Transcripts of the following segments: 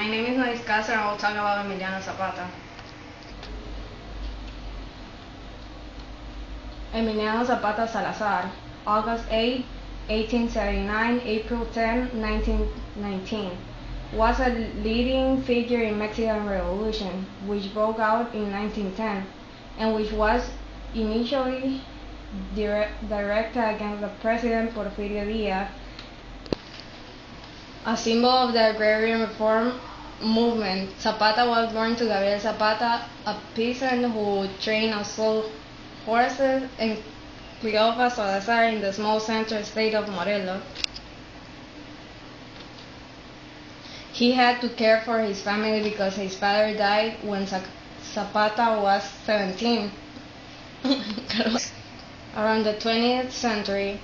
my name is Noris Castro and I will talk about Emiliano Zapata. Emiliano Zapata Salazar, August 8, 1879, April 10, 1919, was a leading figure in Mexican Revolution, which broke out in 1910, and which was initially directed against the President Porfirio Diaz, a symbol of the agrarian reform movement. Zapata was born to Gabriel Zapata, a peasant who trained and sold horses in Cleofa Salazar in the small central state of Morelos. He had to care for his family because his father died when Zapata was 17. Around the 20th century,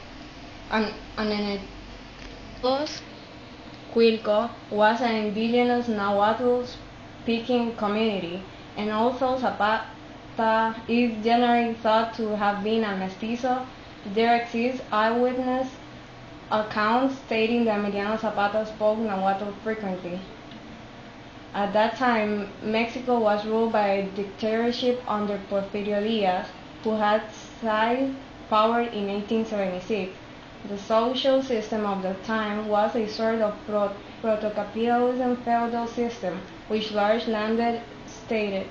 Quilco was an indigenous Nahuatl-speaking community, and although Zapata is generally thought to have been a mestizo, there exist eyewitness accounts stating that Emiliano Zapata spoke Nahuatl frequently. At that time, Mexico was ruled by a dictatorship under Porfirio Diaz, who had seized power in 1876. The social system of the time was a sort of proto-capitalism feudal system, with large landed state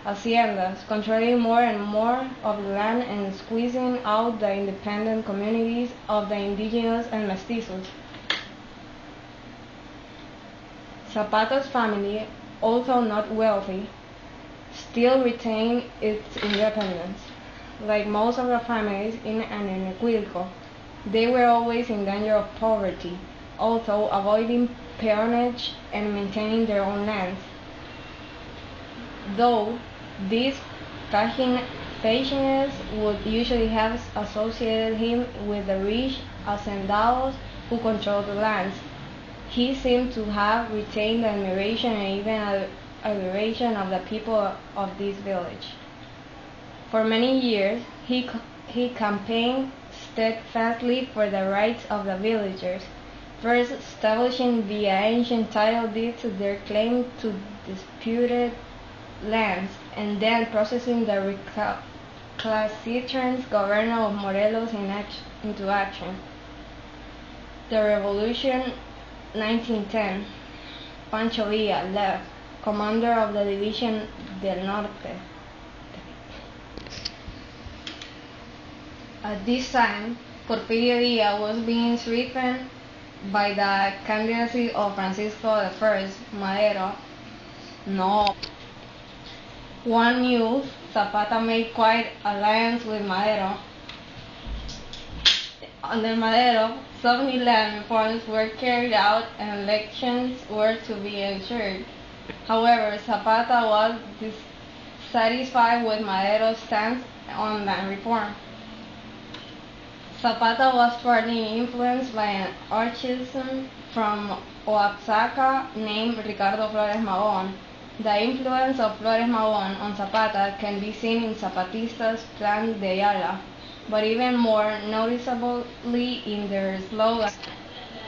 haciendas controlling more and more of the land and squeezing out the independent communities of the indigenous and mestizos. Zapata's family, although not wealthy, still retained its independence. Like most of the families in Quilco, they were always in danger of poverty, although avoiding peonage and maintaining their own lands. Though these paganism would usually have associated him with the rich hacendados who controlled the lands, he seemed to have retained the admiration and even adoration of the people of this village. For many years, he campaigned steadfastly for the rights of the villagers, first establishing via ancient title deeds their claim to disputed lands, and then processing the recalcitrant governor of Morelos into action. The Revolution 1910, Pancho Villa left, commander of the Division del Norte. At this time, Porfirio Diaz was being threatened by the candidacy of Francisco I Madero. One youth, Zapata made quite alliance with Madero. Under Madero, some land reforms were carried out and elections were to be ensured. However, Zapata was dissatisfied with Madero's stance on land reform. Zapata was partly influenced by an artisan from Oaxaca named Ricardo Flores Magón. The influence of Flores Magón on Zapata can be seen in Zapatistas' Plan de Ayala, but even more noticeably in their slogan.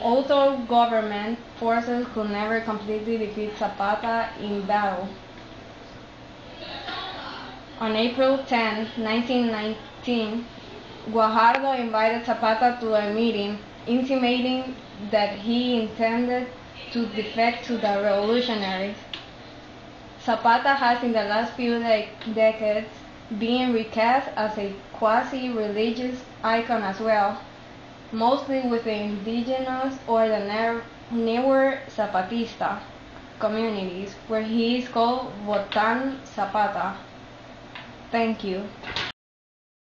Although government forces could never completely defeat Zapata in battle. On April 10, 1919, Guajardo invited Zapata to a meeting, intimating that he intended to defect to the revolutionaries. Zapata has in the last few decades been recast as a quasi-religious icon as well, mostly with the indigenous or the newer Zapatista communities, where he is called Votan Zapata. Thank you.